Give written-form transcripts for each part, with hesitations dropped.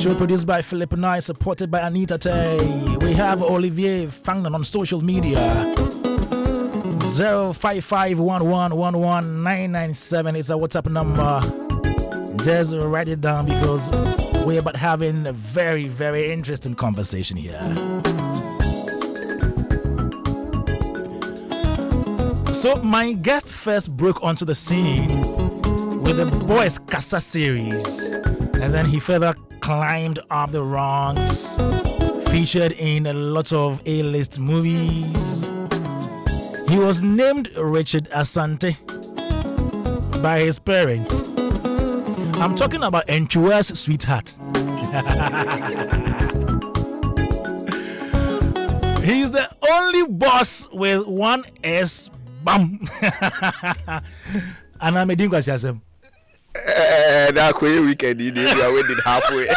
Show produced by Philip Nye, supported by Anita Tay. We have Olivier Fangnan on social media. 05511119997 is our WhatsApp number. Just write it down because we're about having a very, very interesting conversation here. So my guest first broke onto the scene with the Boys Kasa series, and then he further climbed up the ranks, featured in a lot of A-list movies. He was named Richard Asante by his parents. I'm talking about Enchua's sweetheart. He's the only boss with one S. Bam. And I'm a dingo. That weekend, we are waiting halfway.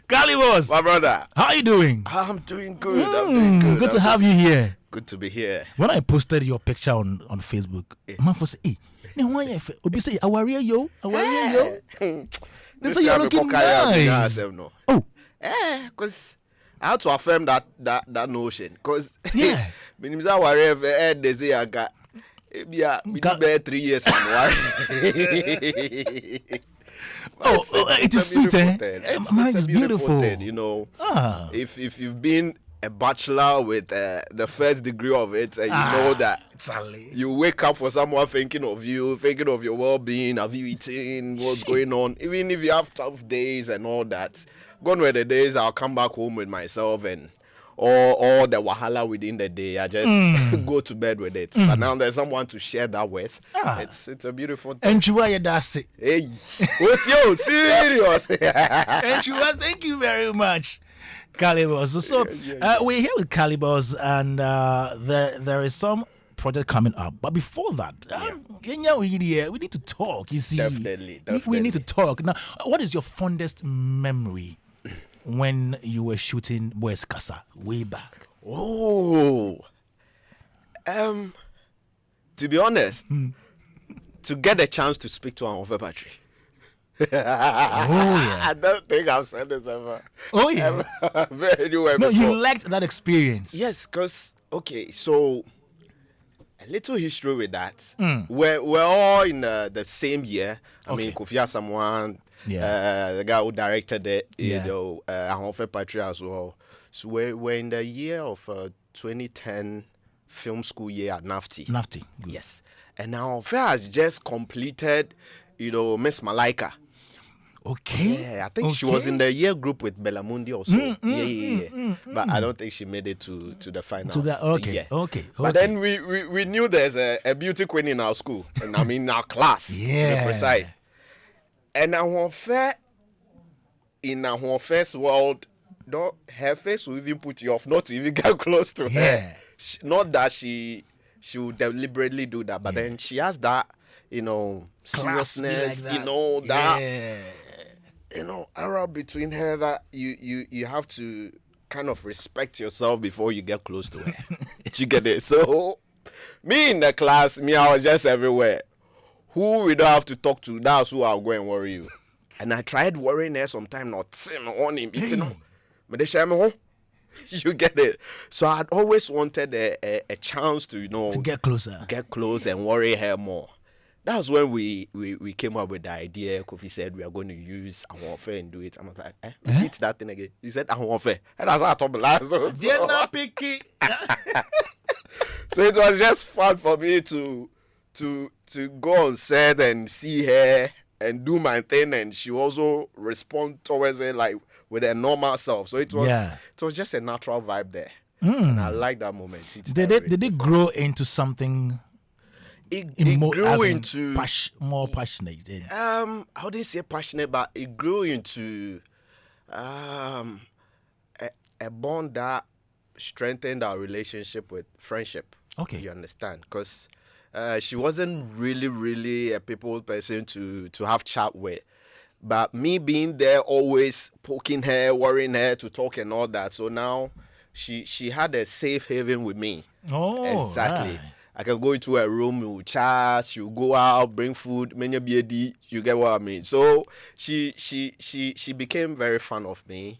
Kalybos, my brother, how are you doing? I'm doing good. I'm doing good. Good to have you here. Good to be here. When I posted your picture on Facebook, man for say, Obi say, "Awaria yo." They say you're looking nice. Oh, because I had to affirm that notion. Because yeah, when they say I got. Yeah, we do 3 years. It is sweet, Marriage is beautiful. Thing, you know, if you've been a bachelor with the first degree of it, and you know that you wake up for someone thinking of you, thinking of your well-being, have you eaten, what's going on, even if you have tough days and all that. Gone were the days I'll come back home with myself and or the wahala within the day. I just go to bed with it. But now there's someone to share that with. It's a beautiful thing. And you are that's it. Hey, what's yo serious? And you are, thank you very much, Kalybos. So we're here with Kalybos, and there is some project coming up. But before that, we need to talk. You see, definitely. We need to talk now. What is your fondest memory when you were shooting Boys Kasa way back? Oh, to be honest, to get a chance to speak to an Patri. I don't think I've said this ever. Oh yeah, No, you liked that experience. Yes, because okay, so a little history with that. We're all in the same year. I mean, Kofi Asamoah. The guy who directed it, Ahonfe Patri as well. So we're in the year of 2010 film school year at NAFTI. Good. Yes. And Ahonfe has just completed, Miss Malaika. Okay. Yeah, I think she was in the year group with Belamundi also. But I don't think she made it to the final. Okay. But then we knew there's a beauty queen in our school. And I mean, in our class. Yeah. To be precise. And in Ahonfe's world, her face will even put you off not to even get close to her. Not that she would deliberately do that, but then she has that, seriousness, like that. Era between her that you have to kind of respect yourself before you get close to her. You get it? So, me in the class, I was just everywhere. Who we don't have to talk to, that's who I'll go and worry you. And I tried worrying her sometime, not on him, but they share me home. You get it? So I'd always wanted a chance to, to get closer and worry her more. That was when we came up with the idea. Kofi said we are going to use Ahonfe and do it. I'm like, repeat that thing again. He said Ahonfe. And that's how I told the last one. So it was just fun for me to go on set and see her and do my thing, and she also respond towards it like with her normal self. So it was just a natural vibe there. And I like that moment. Did it grow into something? It grew into more passionate. I wouldn't say passionate, but it grew into a bond that strengthened our relationship with friendship. Okay, you understand? Because she wasn't really a people person to have chat with. But me being there, always poking her, worrying her to talk and all that. So now she had a safe haven with me. Oh, exactly. Right. I can go into a room, we'll chat, she'll go out, bring food, many BAD, you get what I mean. So she became very fan of me,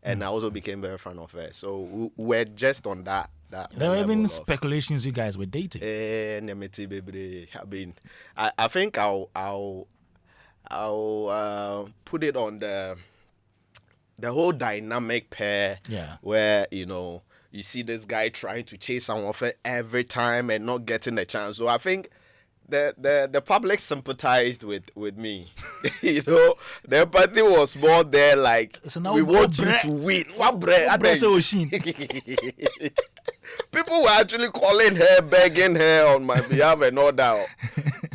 and I also became very fan of her. So we're just on that. There were even speculations you guys were dating. I mean, I think I'll put it on the whole dynamic pair, where you see this guy trying to chase someone for every time and not getting a chance. So I think the public sympathized with me. The empathy was more there, like, we want you to win. People were actually calling her, begging her on my behalf and all that.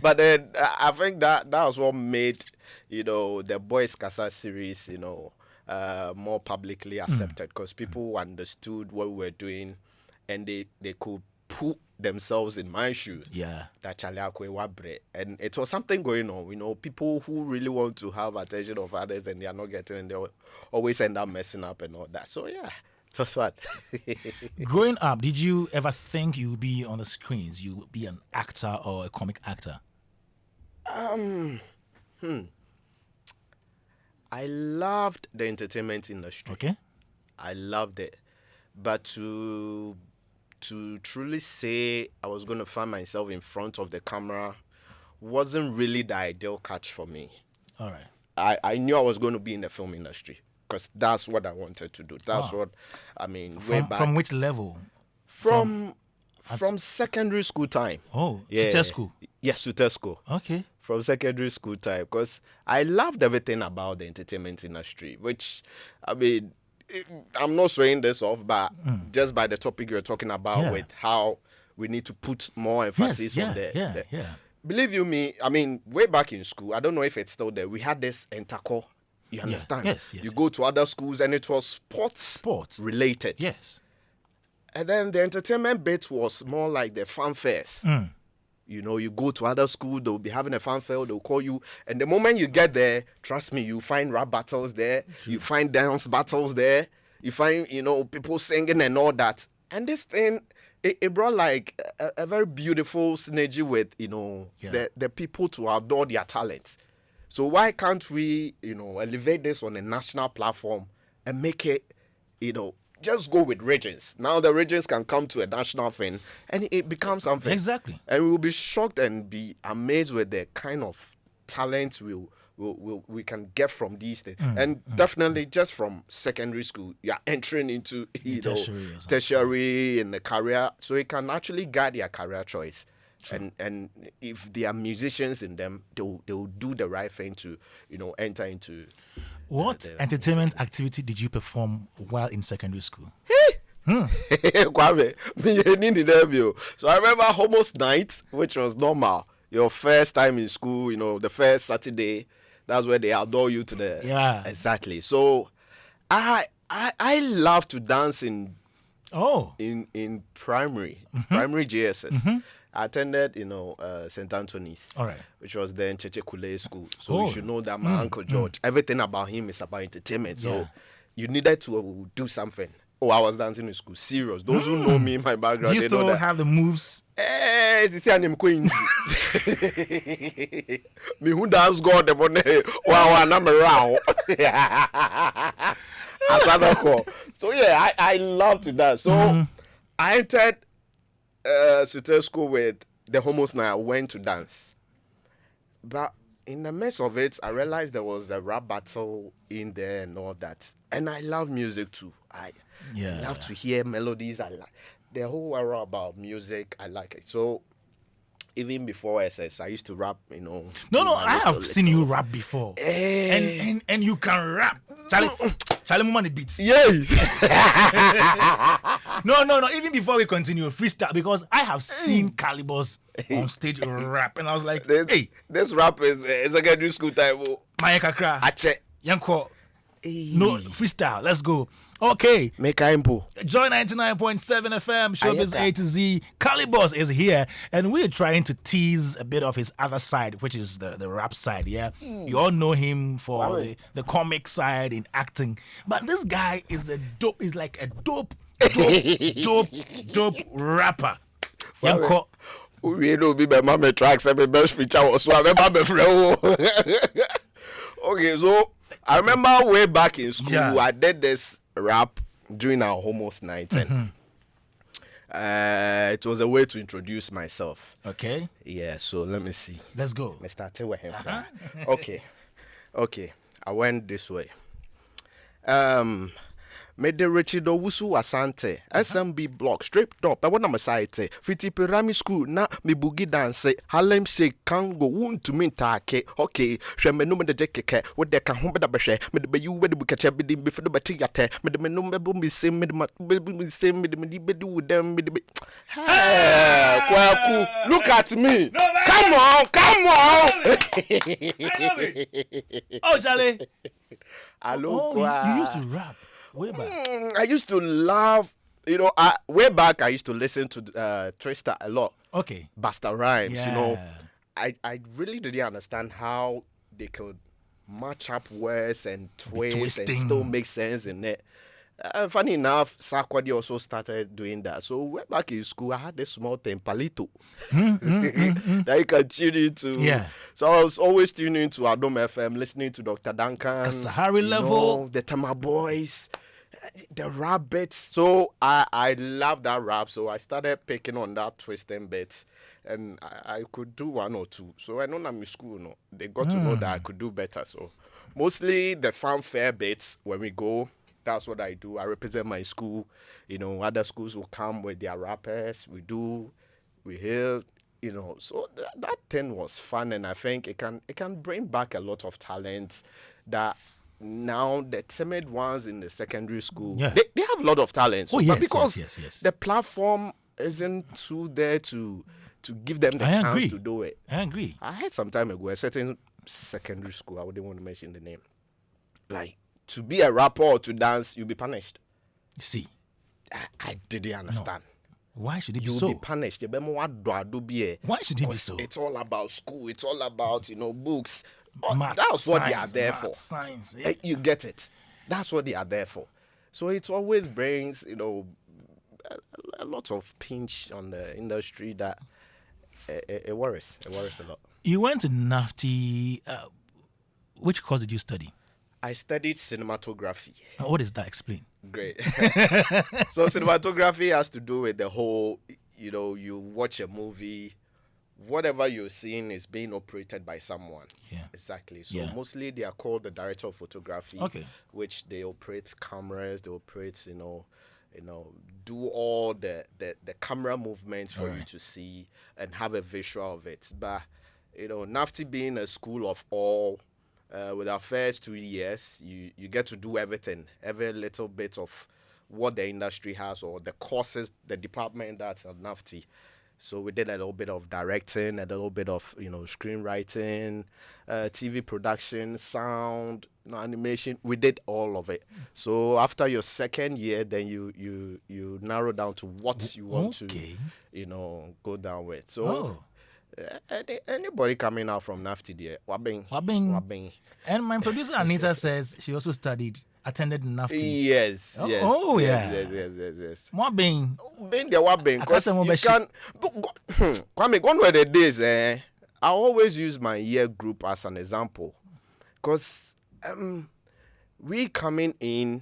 But then I think that was what made the Boys Kasa series more publicly accepted, because people understood what we were doing, and they could put themselves in my shoes. Yeah. That and it was something going on. People who really want to have attention of others and they are not getting, and they always end up messing up and all that. So yeah, it was fun. Growing up, did you ever think you'd be on the screens? You would be an actor or a comic actor? I loved the entertainment industry. Okay. I loved it. But to truly say I was going to find myself in front of the camera wasn't really the ideal catch for me. All right. I knew I was going to be in the film industry, because that's what I wanted to do. That's what, I mean, way back. From which level? From secondary school time. Oh, Sute school. Yes, Sute school. Okay. From secondary school time, because I loved everything about the entertainment industry, which, I mean, I'm not saying this off, but just by the topic you're talking about, with how we need to put more emphasis on the. Believe you me, I mean, way back in school, I don't know if it's still there, we had this Entako. You understand? Yes. You go to other schools and it was sports related. Yes. And then the entertainment bit was more like the fanfares. You go to other school, they'll be having a fanfare, they'll call you. And the moment you get there, trust me, you find rap battles there, you find dance battles there, you find, people singing and all that. And this thing, it brought like a very beautiful synergy with, the people to adore their talents. So why can't we, elevate this on a national platform and make it, just go with regions. Now the regions can come to a national thing and it becomes something. Exactly. And we will be shocked and be amazed with the kind of talent we can get from these things. And definitely just from secondary school, you're entering into tertiary in the career. So it can actually guide your career choice. And if there are musicians in them, they'll do the right thing to, enter into. What entertainment activity did you perform while in secondary school? Kwame, so I remember Homos Night, which was normal. Your first time in school, the first Saturday, that's where they adore you to the. Yeah. Exactly. So I love to dance in primary JSS. I attended, St. Anthony's, which was then Cheche Kule school. So you should know that my Uncle George, everything about him is about entertainment. So you needed to do something. Oh, I was dancing in school. Serious. Those who know me, my background, do you still have the moves? It's I'm queen. Me who dance God the money. Wow, I'm around. So yeah, I love to dance. So I entered Sute school with the Homos Night. I went to dance, but in the midst of it, I realized there was a rap battle in there and all that. And I love music too. I love to hear melodies. I like the whole era about music. I like it. So even before SS, I used to rap. No, I have seen you rap before, and you can rap. Charlie Mumani beats. Yeah. No. Even before we continue, freestyle, because I have seen Kalybos on stage rap, and I was like, hey, this rap is secondary school time. Maya Kakra, Ache, Yanko. No freestyle. Let's go. Okay. Make a impo. Joy 99.7 FM, Showbiz A to Z. Kalybos is here, and we're trying to tease a bit of his other side, which is the rap side. Yeah, you all know him for the comic side in acting, but this guy is He's like a dope rapper. We know be my mama tracks and my best feature was so I remember friend. Okay, so I remember way back in school I did this rap during our homos night and it was a way to introduce myself. Okay. Yeah, so let me see. Let's go. Let's start with him. Okay. I went this way. Made the Richard Owusu Asante, SMB block, stripped up. I want to site. Fiti Pyramid School, na me boogie dance. Harlem say can go wound to me take. Okay, she me no me the jeke. What they can home the beshe. Me the you with the book catch be before the battery yate. Me the no me boom be same me the same me the be do with them me the. Hey, Kwaku, look at me. No, come on. I love it. Oh, Charlie. Hello, you used to rap. Way back. I used to love, way back I used to listen to Twister a lot. Okay. Busta Rhymes, I really didn't understand how they could match up words and twist and still make sense in it. Funny enough, Sarkodie also started doing that. So way back in school, I had this small thing, palito, that you can tune into. Yeah. So I was always tuning into Adom FM, listening to Dr. Duncan, Kasahari Level, the Tama Boys, the rap bits. So I love that rap. So I started picking on that twisting bits, and I could do one or two. So I know I'm in school, they got to know that I could do better. So mostly the fanfare bits when we go. That's what I do. I represent my school. Other schools will come with their rappers. We hear, So that thing was fun, and I think it can bring back a lot of talent that now the timid ones in the secondary school, they have a lot of talent. Oh, yes, but because yes. the platform isn't too there to give them the chance to do it. I agree. I heard some time ago a certain secondary school, I wouldn't want to mention the name, like, to be a rapper or to dance, you'll be punished. See, I didn't understand. No. Why should it be You'll so? be punished. Why should it be so? It's all about school. It's all about, books. Math, That's what science, they are there for. Science, You get it. That's what they are there for. So it always brings, a lot of pinch on the industry that it worries. It worries a lot. You went to NAFTI. Which course did you study? I studied cinematography. What is that? Explain. Great. So cinematography has to do with the whole, you watch a movie, whatever you're seeing is being operated by someone. Yeah. Exactly. So mostly they are called the director of photography, which they operate cameras, they operate, do all the camera movements for you to see and have a visual of it. But, NAFTI being a school of all, with our first 2 years, you get to do everything, every little bit of what the industry has or the courses, the department that's at NAFTI. So we did a little bit of directing, a little bit of screenwriting, TV production, sound, animation. We did all of it. So after your second year, then you narrow down to what you want to go down with. So. Anybody coming out from NAFTI there? Wabing. And my producer Anita says she also attended NAFTI. Yes. Yes. Wabing. Being the Wabing. Because you can... Kwame, gone were the days, I always use my year group as an example. Because we coming in,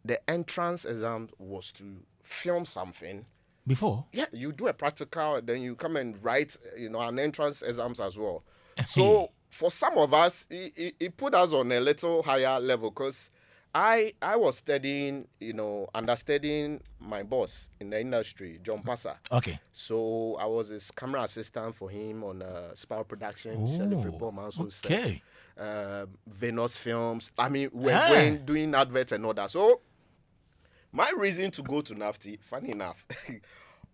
the entrance exam was to film something. Before? Yeah, you do a practical, then you come and write, an entrance exams as well. So for some of us, it put us on a little higher level because I was studying, understudying my boss in the industry, John Passer. Okay. So I was his camera assistant for him on Spar Production, set, Venus Films. I mean, we're doing adverts and all that. So my reason to go to NAFTI, funny enough,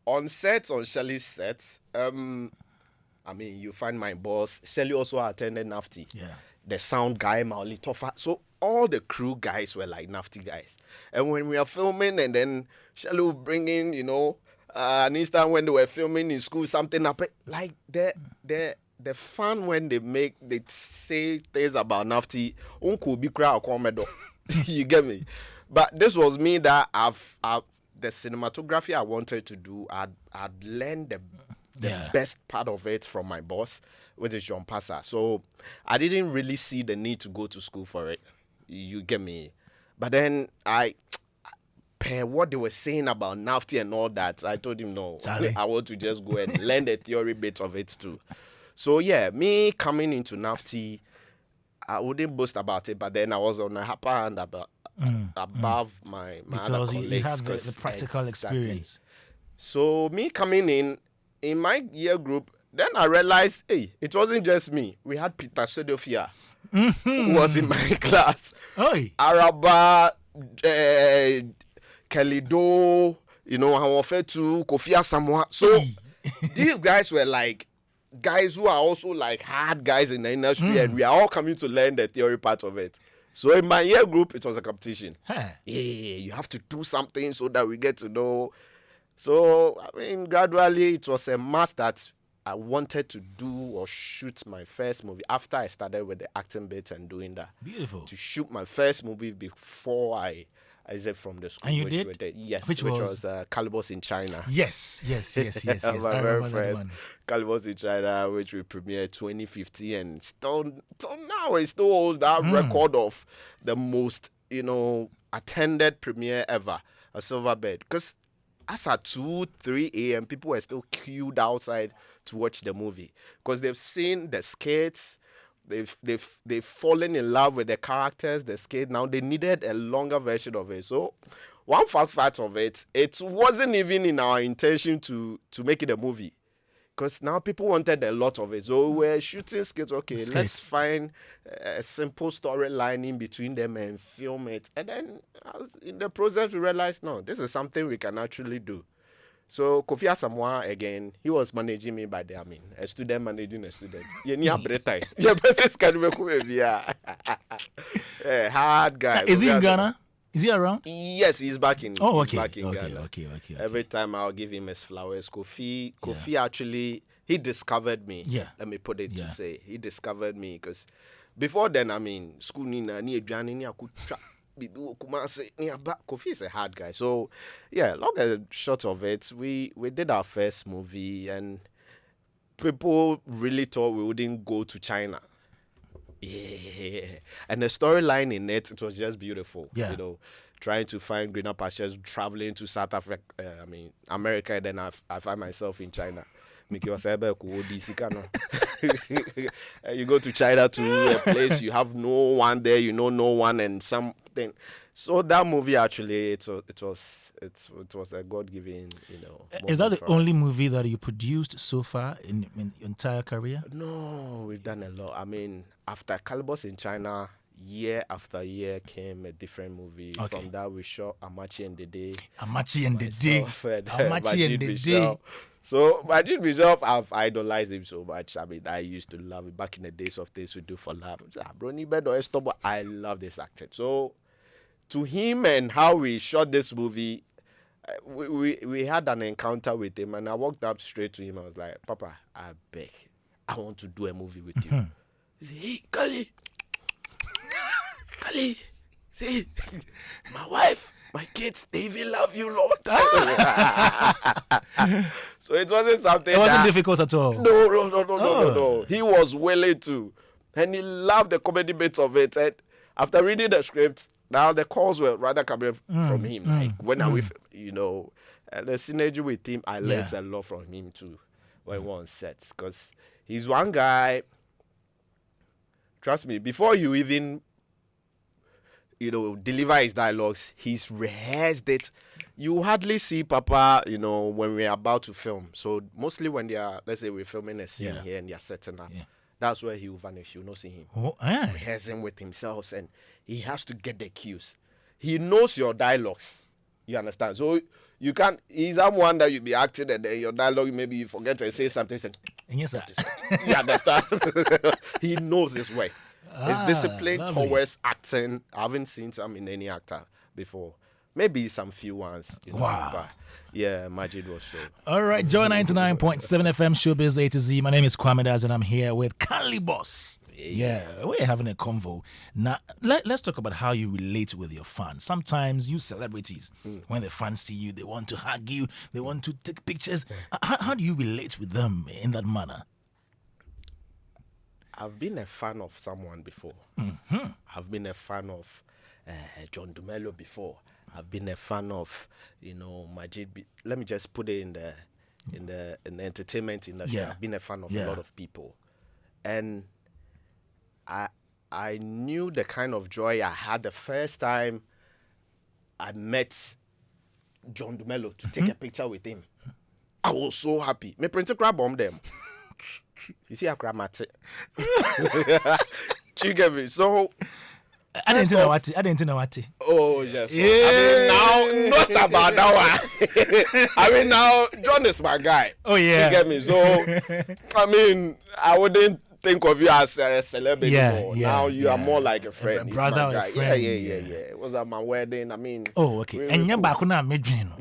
on Shelly's sets, you find my boss. Shelly also attended NAFTI. Yeah. The sound guy, Mauli Tofa. So all the crew guys were like NAFTI guys. And when we are filming, and then Shelly will bring in, an instant when they were filming in school, something happened. Like the fun when they say things about NAFTI. Uncle be cry or you get me? But this was me that I've the cinematography I wanted to do. I'd learned the best part of it from my boss, which is John Passa. So I didn't really see the need to go to school for it. You get me? But then per what they were saying about NAFTA and all that, I told him no. Charlie. I want to just go and learn the theory bit of it too. So yeah, me coming into NAFTA, I wouldn't boast about it, but then I was on a upper hand above my other because colleagues. you have the practical experience. So me coming in my year group, then I realized, hey, it wasn't just me. We had Peter Sodofia, who was in my class. Oi. Araba, Kalido, Hawafetu, Kofi Asamoah. So these guys were like guys who are also like hard guys in the industry, and we are all coming to learn the theory part of it. So in my year group, it was a competition. Yeah, you have to do something so that we get to know. So, I mean, gradually, it was a must that I wanted to do or shoot my first movie after I started with the acting bit and doing that. Beautiful. To shoot my first movie before I said from the school. And you did? Yes, which was Kalybos in China. Yes. My very first Kalybos in China, which we premiered 2015, and still now it still holds that record of the most, attended premiere ever, a silver bed. Because as at 2-3 a.m., people were still queued outside to watch the movie because they've seen the skits. They've fallen in love with the characters, the skate. Now they needed a longer version of it. So one fact of it wasn't even in our intention to make it a movie, because now people wanted a lot of it. So we're shooting skits. Okay, let's find a simple storyline in between them and film it. And then in the process, we realized, no, this is something we can actually do. So Kofi Asamoah, again, he was managing me by the, a student managing a student. Hard guy. Is he in Ghana? Is he around? Yes, he's back in. Oh, okay. Ghana. Okay. Every time I'll give him his flowers. Kofi actually, he discovered me. Yeah. Let me put it to say, he discovered me because before then, school Kofi is a hard guy. So, long and short of it, we did our first movie, and people really thought we wouldn't go to China. Yeah. And the storyline in it was just beautiful. Yeah. Trying to find greener pastures, traveling to South Africa, America, and then I find myself in China. You go to China to a place you have no one there, you know no one, and something. So that movie actually, it was a God-given, Is that the only movie that you produced so far in your entire career? No, we've done a lot. After Kalybos in China, year after year came a different movie. Okay. From that, we shot Amachi and Dadzie. Majid Michel. So Majid Michel, I've idolized him so much. I used to love it back in the days of Things We Do for Love. I love this actor. So to him and how we shot this movie, we had an encounter with him, and I walked up straight to him. I was like, Papa, I beg, I want to do a movie with you. He said, hey, Kali, see, my wife, my kids, they even love you, Lord. So it wasn't something. It wasn't difficult at all. No. He was willing to, and he loved the comedy bits of it. And after reading the script, now the calls were rather coming from him. Like when are we, and the synergy with him, I learned a lot from him too when we were on set, because he's one guy. Trust me, before you even deliver his dialogues, he's rehearsed it. You hardly see Papa, when we're about to film. So mostly when they are, let's say we're filming a scene here and they're setting up, that's where he will vanish. You'll not see him. Rehearsing with himself, and he has to get the cues. He knows your dialogues. You understand? So you can't, he's someone that you'll be acting and then your dialogue, maybe you forget to say something. And yes, sir. You understand? He knows his way. His discipline towards acting, I haven't seen some in any actor before. Maybe some few ones. Wow. But yeah, Majid was so. All right, Joy 99.7 FM Showbiz A to Z. My name is Kwame, and I'm here with Kalybos. Yeah, we're having a convo. Now, let's talk about how you relate with your fans. Sometimes you celebrities, when the fans see you, they want to hug you, they want to take pictures. How do you relate with them in that manner? I've been a fan of someone before. I've been a fan of John Dumelo before. I've been a fan of, Majid. Let me just put it in the entertainment industry. I've been a fan of a lot of people, and I knew the kind of joy I had the first time I met John Dumelo to take a picture with him. I was so happy. Me print grab bomb them. You see, I grab my you get me? So I didn't know what. Oh yes. I mean, now not about that one. I mean, now John is my guy. Oh yeah. You get me? So I mean, I wouldn't think of you as a celebrity anymore. Now you are more like a friend. A brother or a friend. Yeah. It was at my wedding. I mean. Oh, okay. And you're back on that medicine.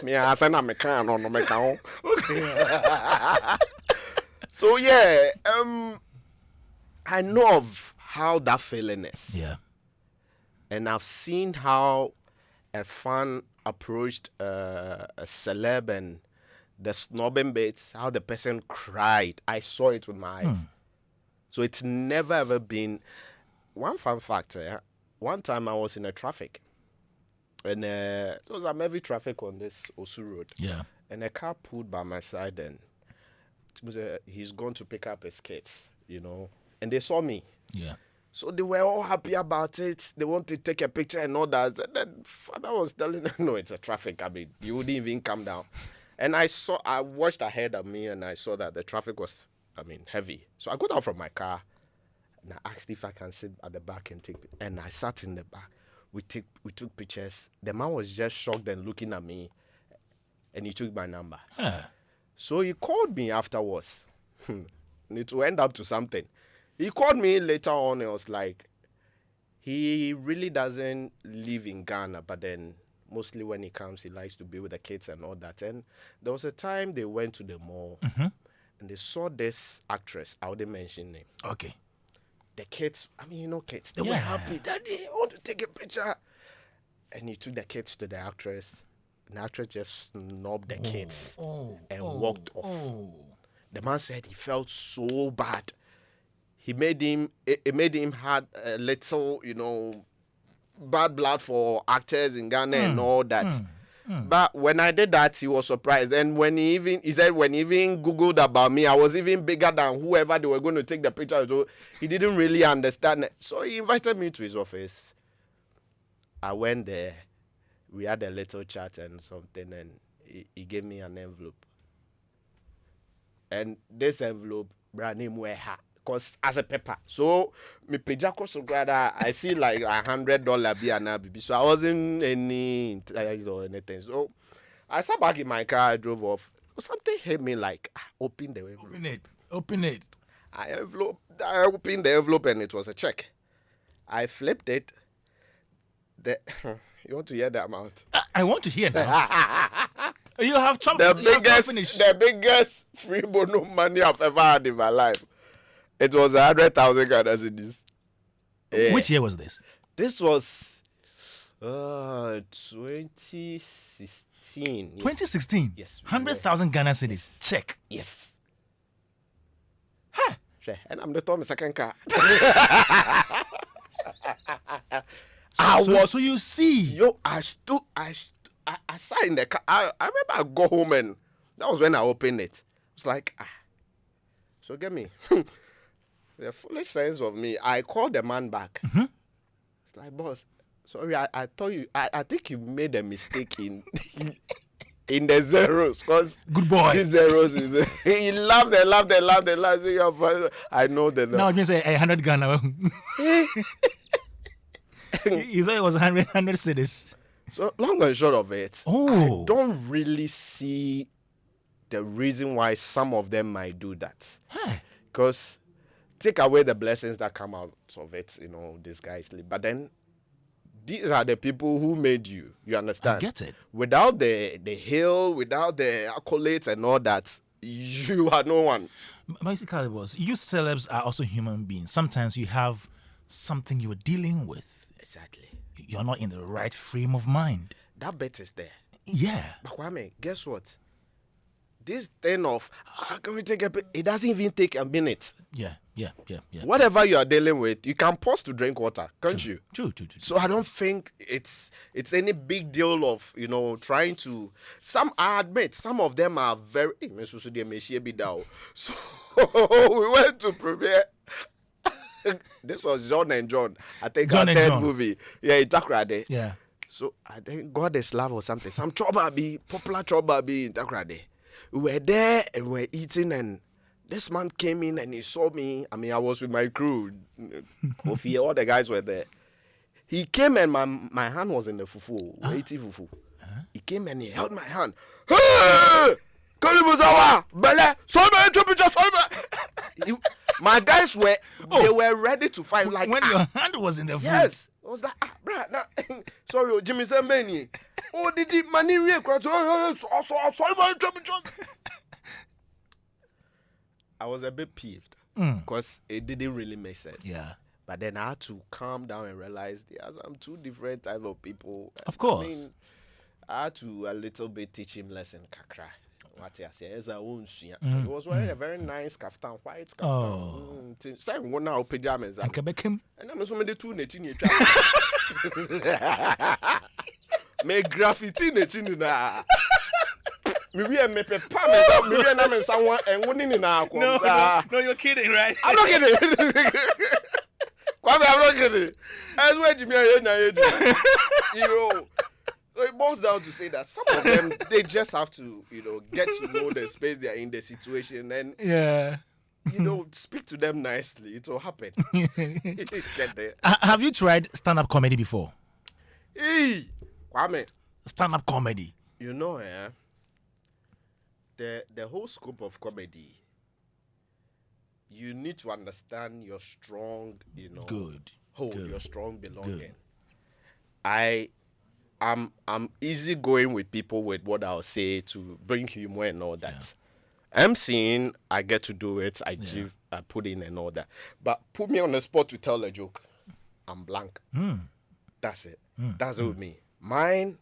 Me, I said I'm a can or no me can. So yeah, I know of how that feeling is. Yeah. And I've seen how a fan approached a celeb and the snobbing bits, how the person cried. I saw it with my eyes. So it's never ever been. One fun fact, one time I was in a traffic. And there was a heavy traffic on this Osu Road. Yeah. And a car pulled by my side and it was he's going to pick up his kids, And they saw me. Yeah. So they were all happy about it. They wanted to take a picture and all that. And then father was telling them, no, it's a traffic. I mean, you wouldn't even come down. And I watched ahead of me and I saw that the traffic was, heavy. So I got out from my car and I asked if I can sit at the back and take, and I sat in the back. We took pictures. The man was just shocked and looking at me and he took my number. So he called me afterwards. It will end up to something. He called me later on and was like, he really doesn't live in Ghana, but then mostly when he comes, he likes to be with the kids and all that. And there was a time they went to the mall and they saw this actress. I wouldn't mention name. Okay. The kids, kids, they were happy. Daddy, I want to take a picture. And he took the kids to the actress. And the actress just snubbed the kids and walked off. The man said he felt so bad. It made him had a little, bad blood for actors in Ghana and all that. But when I did that, he was surprised. And when he said when he even Googled about me, I was even bigger than whoever they were going to take the picture. So he didn't really understand it. So he invited me to his office. I went there. We had a little chat and something, and he gave me an envelope. And this envelope, brand name were her. Because as a paper. So, me pejako so grada, I see like $100 so I wasn't any interest or anything. So, I sat back in my car, I drove off. Something hit me like, open the envelope. Open it. I opened the envelope and it was a check. I flipped it. You want to hear the amount? I want to hear that. You have the biggest free bono money I've ever had in my life. It was 100,000 Ghana cedis. Which year was this? This was 2016. 2016? Yes. 100,000 Ghana cedis. Check. Yes. Huh. And I'm the top of my second car. So you see. I sat in the car. I remember I go home and that was when I opened it. It's like, so get me. The foolish sense of me, I called the man back. It's like, boss, sorry, I told you, I think you made a mistake in the zeros. Cause good boy. The zeros is he laughed. So I know that. Now you say 100 Ghana. You thought it was 100 cities. So long and short of it, I don't really see the reason why some of them might do that. Because take away the blessings that come out of it, this guy sleep. But then these are the people who made you. You understand? I get it. Without the hill, without the accolades and all that, you are no one. Basically, you celebs are also human beings. Sometimes you have something you're dealing with. Exactly. You're not in the right frame of mind. That bet is there. Yeah. But Kwame, guess what? This thing of, can we take a bit? It doesn't even take a minute. Yeah. Whatever you are dealing with, you can pause to drink water, can't you? True. So I don't think it's any big deal of, trying to. I admit, some of them are very. So we went to premiere. This was John and John. I think our third movie. Yeah, Itakrade. Yeah. So I think God is love or something. Some popular trouble be in Itakrade. We were there and we were eating, and this man came in and he saw me. I mean, I was with my crew. Kofi, all the guys were there. He came and my hand was in the fufu. Eating fufu. He came and he held my hand. Hey! Kalybos, Bele, my guys were ready to fight. Like when your hand was in the food. Yes. I was like, bruh, sorry, Jimmy Sembeni. Oh, did the money I was a bit peeved because it didn't really make sense. Yeah. But then I had to calm down and realize there are some two different type of people. Of course. I mean, I had to a little bit teach him lesson, kakra. What I say is he was wearing a very nice kaftan, white kaftan. Same one now pajamas. And I'm so many two netting. Make graffiti netting na. Maybe I make a pam. Maybe I'm someone and winning in our. No, you're kidding, right? I'm not kidding. Kwame, I'm not kidding. As well, Jimmy, So it boils down to say that some of them, they just have to, get to know the space they are in, the situation, and speak to them nicely. It will happen. Get there. Have you tried stand-up comedy before? Hey, Kwame. Stand-up comedy. The whole scope of comedy, you need to understand your strong, your strong belonging. Good. I'm easy going with people with what I'll say to bring humor and all that. MCing, I get to do it. I put in and all that. But put me on the spot to tell a joke, I'm blank. That's it. That's it with me. Mine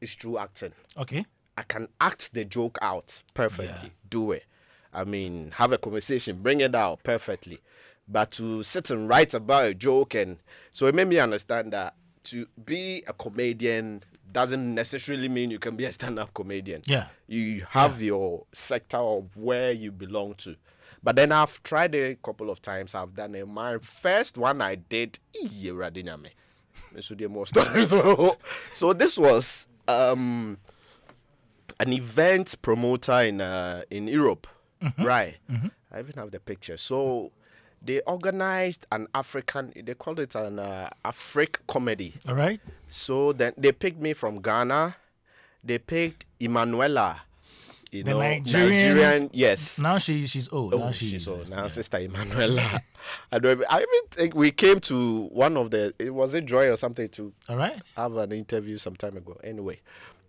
is true acting. Okay. I can act the joke out perfectly. Do it. I mean, have a conversation, bring it out perfectly. But to sit and write about a joke, and so it made me understand that to be a comedian doesn't necessarily mean you can be a stand-up comedian. Yeah. You have your sector of where you belong to. But then I've tried it a couple of times. I've done it. My first one I did, so this was an event promoter in Europe. Right. I even have the picture. So they organized an African, they called it an Afric comedy. All right. So then they picked me from Ghana. They picked Emanuela. The Nigerian, yes. Now she's old. Now she's old. Now Sister Emanuela. I even think we came to one of was it Joy or something to have an interview some time ago. Anyway.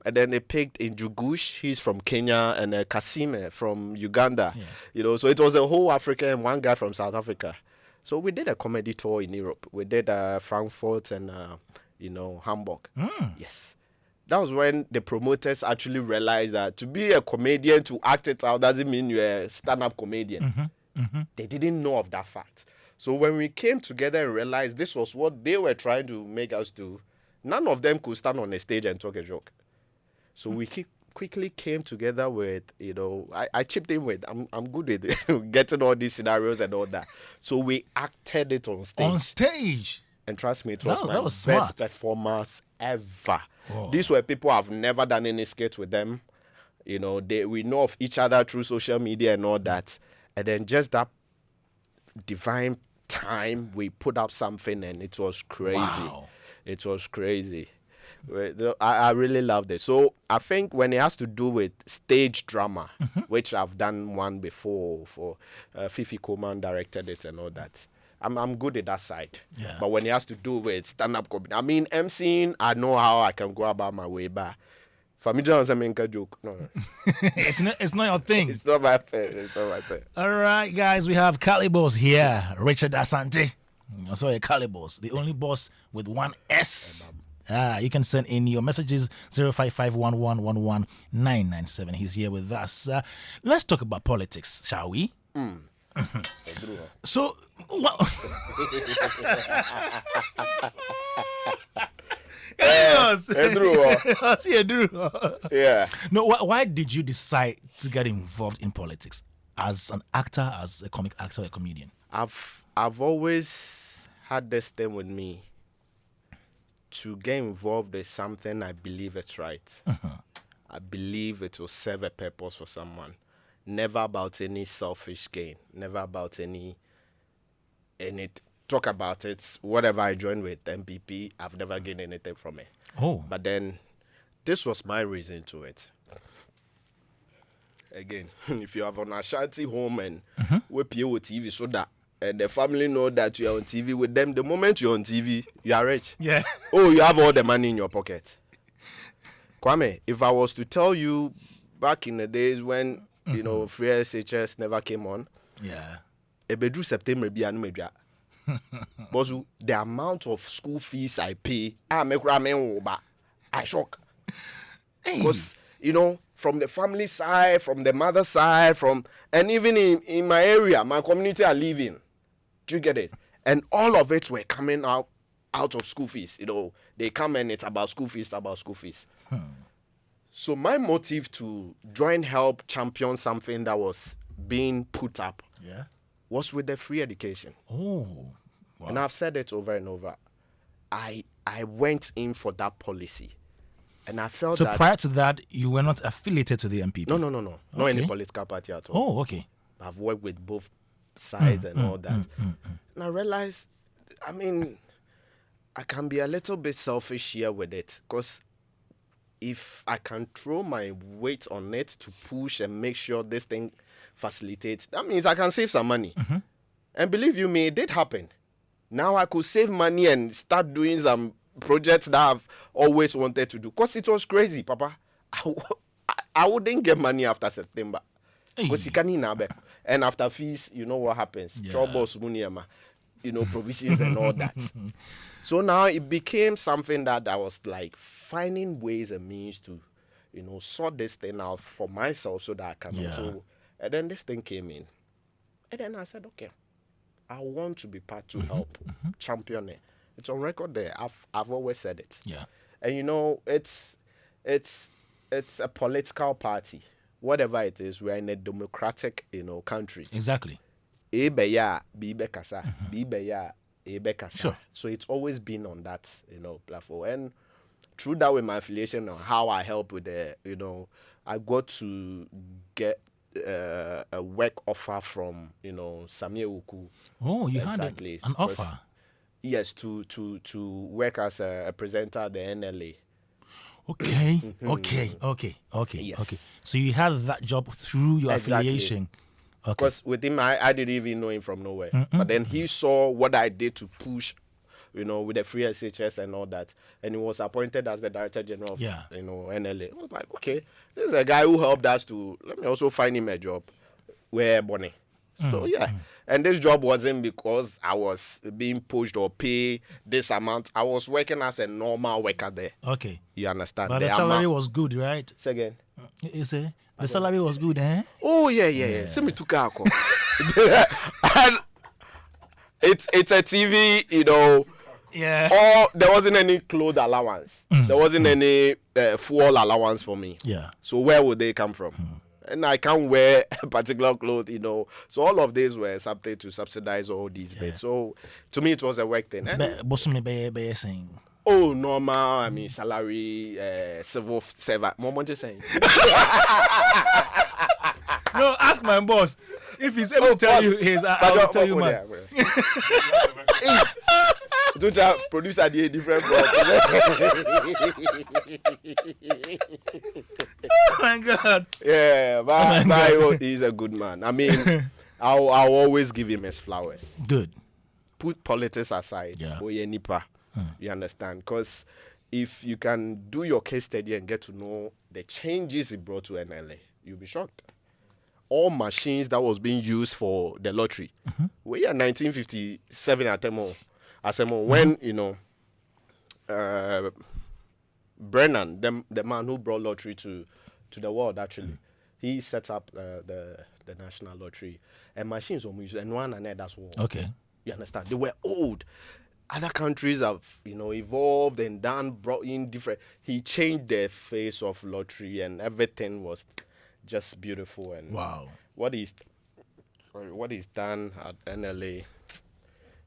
And then they picked in Jugush, he's from Kenya, and Kasime from Uganda. Yeah. So it was a whole Africa and one guy from South Africa. So we did a comedy tour in Europe. We did Frankfurt and Hamburg. Yes. That was when the promoters actually realized that to be a comedian, to act it out, doesn't mean you're a stand-up comedian. They didn't know of that fact. So when we came together and realized this was what they were trying to make us do, none of them could stand on a stage and talk a joke. So we quickly came together with, I chipped in with, I'm good with it, getting all these scenarios and all that. So we acted it on stage. On stage? And trust me, it was my best performance ever. Whoa. These were people I've never done any skits with them. We know of each other through social media and all that. And then just that divine time, we put up something and it was crazy. Wow. It was crazy. I really loved it. So I think when it has to do with stage drama, which I've done one before for Fifi Coleman directed it and all that, I'm good at that side. Yeah. But when it has to do with stand-up comedy, I mean, MCing, I know how I can go about my way, but Family is a main joke. No. It's not your thing. It's not my thing. All right, guys, we have Kalybos here. Richard Asante. Also a Kalybos, the only boss with one S. You can send in your messages 05511111997. He's here with us. Let's talk about politics, shall we? So, what? Yeah. No, why did you decide to get involved in politics as an actor, as a comic actor, a comedian? I've always had this thing with me to get involved in something I believe it's right. I believe it will serve a purpose for someone. Never about any selfish gain. Never about any talk about it. Whatever I joined with MPP, I've never gained anything from it. Oh. But then this was my reason to it. Again, if you have an Ashanti home and we pay with TV so that and the family know that you are on TV with them, the moment you're on TV, you are rich. Yeah. Oh, you have all the money in your pocket. Kwame, if I was to tell you back in the days when, you know, free SHS never came on. Yeah. Ebedru September be anu medwa. But the amount of school fees I pay, I shock. Because, you know, from the family side, from the mother side, and even in my area, my community are living. Do you get it? And all of it were coming out of school fees. You know, they come and it's about school fees, So my motive to join, help, champion something that was being put up was with the free education. Oh, wow. And I've said it over and over. I went in for that policy. And I felt so prior to that, you were not affiliated to the MPP? No. Not any political party at all. Oh, okay. I've worked with both sides and all that. And I realized, I mean, I can be a little bit selfish here with it. Because if I can throw my weight on it to push and make sure this thing facilitates, that means I can save some money. And believe you me, it did happen. Now I could save money and start doing some projects that I've always wanted to do. Because it was crazy, Papa. I wouldn't get money after September. Because and after fees, you know what happens. Troubles, you know, provisions and all that. So now it became something that I was like finding ways and means to, you know, sort this thing out for myself so that I can also. And then this thing came in. And then I said, okay, I want to be part to help champion it. It's on record there. I've always said it. Yeah. And you know, it's a political party. Whatever it is, we're in a democratic, you know, country. Exactly. Sure. So it's always been on that, you know, platform. And through that with my affiliation on how I help with the, you know, I got to get a work offer from, you know, Sammy Awuku. Oh, you had an offer? Yes, to work as a presenter at the NLA. Okay, yes. Okay. So you had that job through your affiliation. Because with him, I didn't even know him from nowhere. But then he saw what I did to push, you know, with the free SHS and all that. And he was appointed as the Director General of, you know, NLA. I was like, okay, this is a guy who helped us to, let me also find him a job. Where Bonnie. So, and this job wasn't because I was being pushed or paid this amount. I was working as a normal worker there. Okay. You understand? But the salary was good, right? Say again. You say? The salary was good, eh? Oh, yeah. Send me to Kako. And it's a TV, you know. Yeah. Or there wasn't any clothes allowance. There wasn't any fuel allowance for me. Yeah. So where would they come from? And I can't wear a particular clothes, you know. So all of these were something to subsidize all these bits. So to me, it was a work thing. Oh, normal. I mean, salary, civil servant. What you saying? No, ask my boss. If he's able to tell you his, I'll tell you mine. Don't you produce a different Oh my God. Yeah, but he's a good man. I mean, I'll always give him his flowers. Good. Put politics aside. Yeah. You understand? Because if you can do your case study and get to know the changes it brought to NLA, you'll be shocked. All machines that was being used for the lottery. We are 1957 at Asemo, when, you know, Brennan, the man who brought lottery to the world, actually, he set up the national lottery. And machines were used, and one and that's all. Okay. You understand? They were old. Other countries have, you know, evolved and brought in different. He changed the face of lottery, and everything was just beautiful. And wow, what he's done at NLA,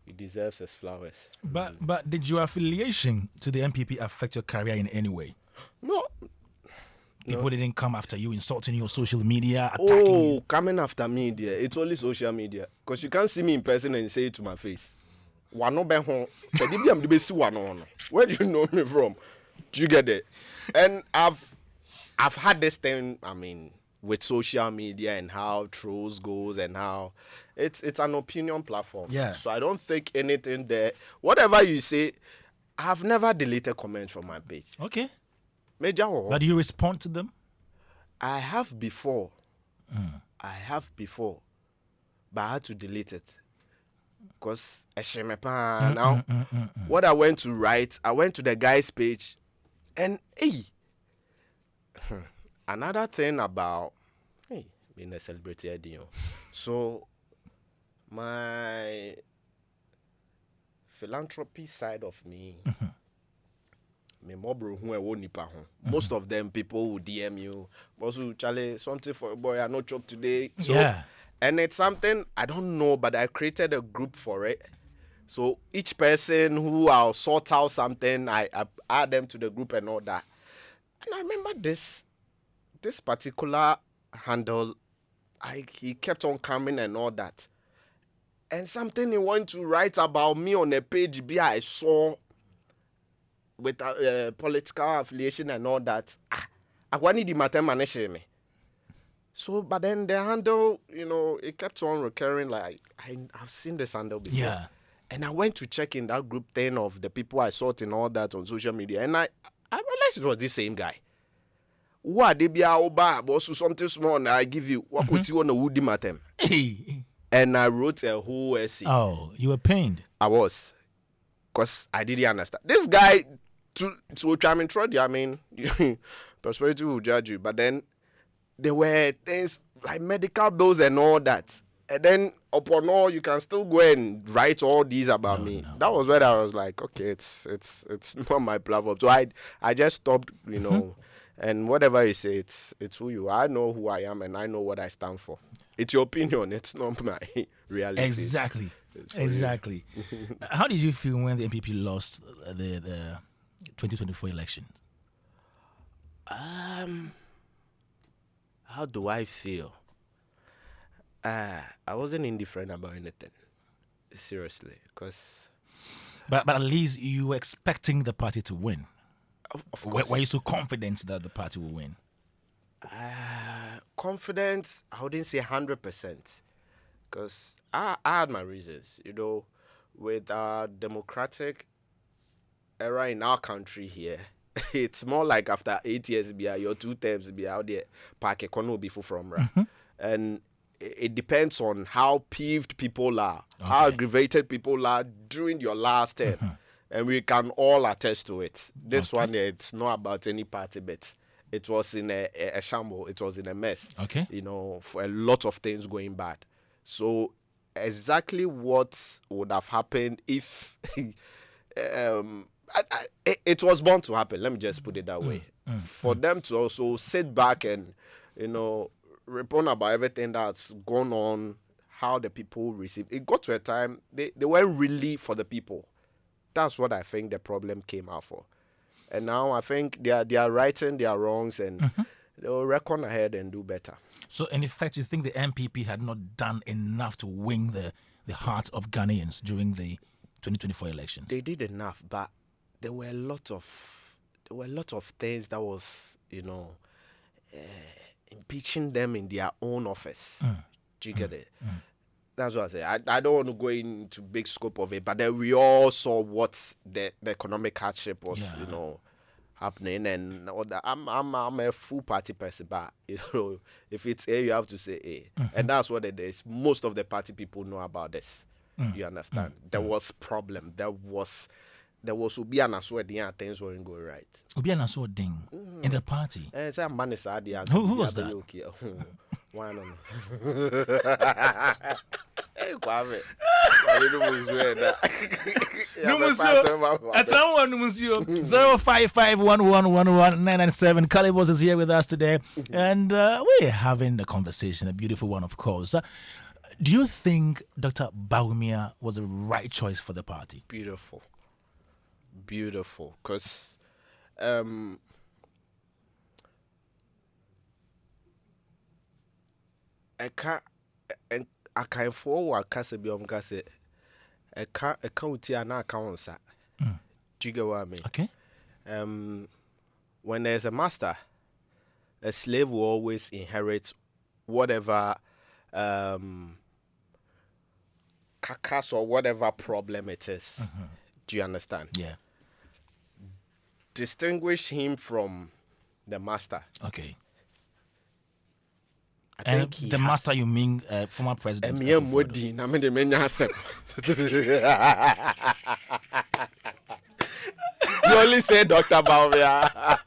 he deserves his flowers. But did your affiliation to the MPP affect your career in any way? No. People didn't come after you, insulting you on social media, attacking you. Coming after me, dear. It's only social media. Because you can't see me in person and say it to my face. Where do you know me from? Do you get it? And I've had this thing, I mean, with social media and how trolls goes and how it's an opinion platform. Yeah. So I don't think anything there. Whatever you say, I've never deleted comments from my page. Okay. Major. But do you respond to them? I have before. But I had to delete it. Because now, what I went to write, I went to the guy's page, and another thing about being a celebrity, so my philanthropy side of me. Most of them people will DM you. Also, Charlie, something for a boy, I no joke today. So, yeah. And it's something I don't know, but I created a group for it. So each person who I'll sort out something, I add them to the group and all that. And I remember this particular handle, he kept on coming and all that. And something he wanted to write about me on a page, I saw with political affiliation and all that. I wanted the matter manage me. So, but then the handle, you know, it kept on recurring. Like I've seen this handle before. Yeah. And I went to check in that group thing of the people I saw and all that on social media, and I realized it was the same guy. What they be also something small and I give you what could you on a woody matem? And I wrote a whole essay. Oh, you were pained. I was, because I didn't understand. This guy to try and try. I mean, prosperity will judge you, but then there were things like medical bills and all that. And then upon all, you can still go and write all these about me. No. That was where I was like, okay, it's not my platform. So I just stopped, you know. And whatever you say, it's who you are. I know who I am and I know what I stand for. It's your opinion. It's not my reality. Exactly. Exactly. How did you feel when the MPP lost the 2024 election? How do I feel? I wasn't indifferent about anything. Seriously. Because... But at least you were expecting the party to win. Of course. Were you so confident that the party will win? Confident, I wouldn't say 100%. Because I had my reasons. You know, with our democratic era in our country here, it's more like after 8 years, your 2 terms be out there, park economy before from and it depends on how peeved people are, how aggravated people are during your last term. And we can all attest to it. This one, it's not about any party, but it was in a shamble. It was in a mess. Okay. You know, for a lot of things going bad. So exactly what would have happened if it was bound to happen. Let me just put it that way. For them to also sit back and, you know, report about everything that's gone on, how the people received. It got to a time, they weren't really for the people. That's what I think the problem came out for. And now I think they are righting their wrongs and they'll reckon ahead and do better. So in effect, you think the MPP had not done enough to win the hearts of Ghanaians during the 2024 elections? They did enough, but there were a lot of things that was, you know, impeaching them in their own office. Do you get it? That's what I say. I don't want to go into big scope of it, but then we all saw what the economic hardship was, you know, happening, and all that. I'm a full party person, but if it's A, you have to say A, and that's what it is. Most of the party people know about this. You understand? There was problem. There was Obi and Aswadi, things weren't going right. Obi and Aswadi in the party. It's a man is who was that? Why not? Hey, Kwame. At someone, Monsieur 05511119997. Kalybos is here with us today, and we're having a conversation, a beautiful one, of course. Do you think Dr. Bawumia was the right choice for the party? Beautiful, because I can't forward Casabium Casse. I can't see an account. Do you get what I mean? Okay. When there's a master, a slave will always inherit whatever kakas or whatever problem it is. Do you understand? Yeah. Distinguish him from the master. Okay. And the master, you mean former president? You only say Dr. Bawumia.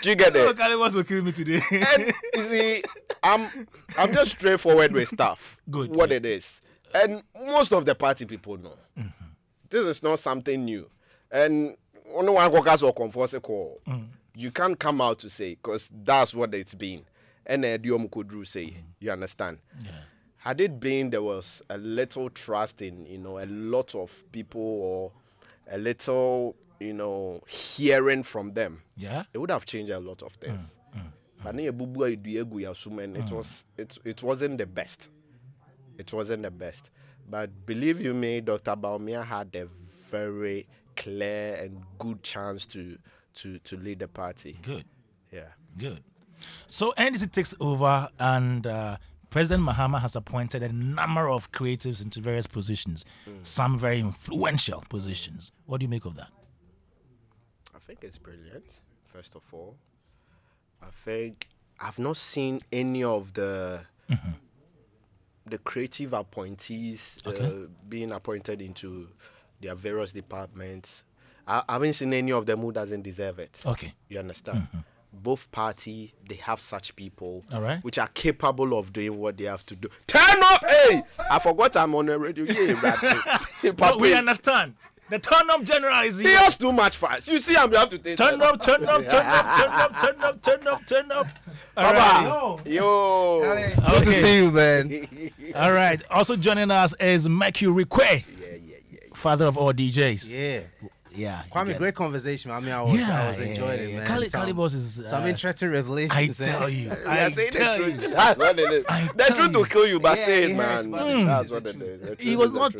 Do you get it? Kalybos will kill me today. And you see, I'm just straightforward with stuff. Good. What it is. And most of the party people know. This is not something new. And only one caucus or conference call. You can't come out to say, because that's what it's been. And Diom Kudru say, you understand? Yeah. Had it been there was a little trust in, a lot of people or a little, hearing from them, Yeah. it would have changed a lot of things. But it wasn't the best. It wasn't the best. But believe you me, Dr. Bawumia had a very clear and good chance to lead the party. Good. Yeah. Good. So NDC takes over, and President Mahama has appointed a number of creatives into various positions, some very influential positions. What do you make of that? I think it's brilliant, first of all. I think I've not seen any of the creative appointees being appointed into their various departments. I haven't seen any of them who doesn't deserve it. Okay. You understand? Both party, they have such people, all right, which are capable of doing what they have to do. Turn up! Hey! I forgot I'm on the radio. Yeah, but we understand. The turn-up general is here. He has too much fast. You see, I'm have to take turn up. All right. Yo. Good to see you, man. All right. Also joining us is Mercury Kwe, father of all DJs. Yeah. Kwame, great conversation. I mean, I was enjoying it, man. Kalybos is some interesting revelations. I tell you. That's what it is. The truth will kill you, but say it, man. That's what it is. He was not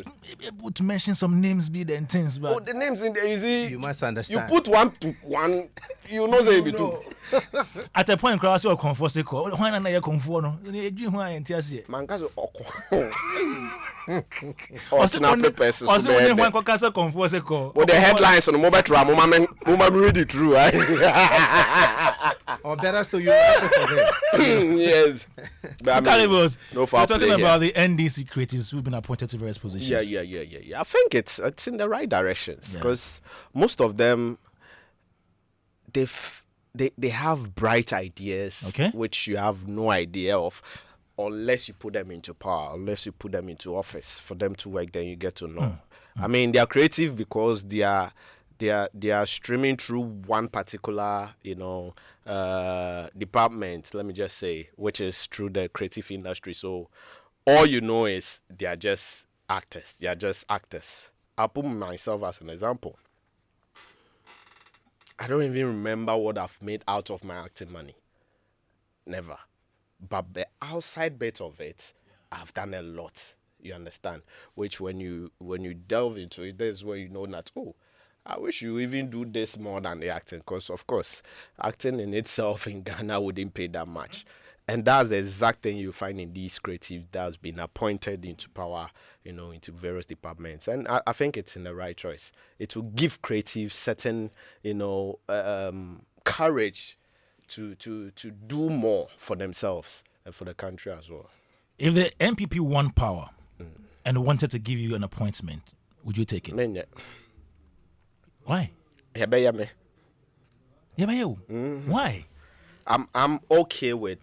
able to mention some names, and things, but the names in there, you must understand. You put 1 to 1, you know they be two. At a point, cross your comfort call. Why not your comfort? No, you dream why and tears it. Man, guys, Also, when one caucus comfort call. But the headlines on the mobile tram, mama read it through, right? Or better, so you answer for them. Yes. So Kalybos, we're talking about the NDC creatives who've been appointed to various positions. Yeah. I think it's in the right directions because most of them, they have bright ideas, which you have no idea of unless you put them into power, unless you put them into office for them to work. Then you get to know. I mean, they are creative because they are streaming through one particular, department. Let me just say, which is through the creative industry. So all you know is they are just actors. They are just actors. I'll put myself as an example. I don't even remember what I've made out of my acting money. Never. But the outside bit of it, I've done a lot. You understand? Which when you delve into it, that's where you know that, I wish you even do this more than the acting. Because, of course, acting in itself in Ghana wouldn't pay that much. And that's the exact thing you find in these creatives that's been appointed into power, into various departments. And I think it's in the right choice. It will give creatives certain, courage to do more for themselves and for the country as well. If the MPP won power and wanted to give you an appointment, would you take it? Why? Why? I'm okay with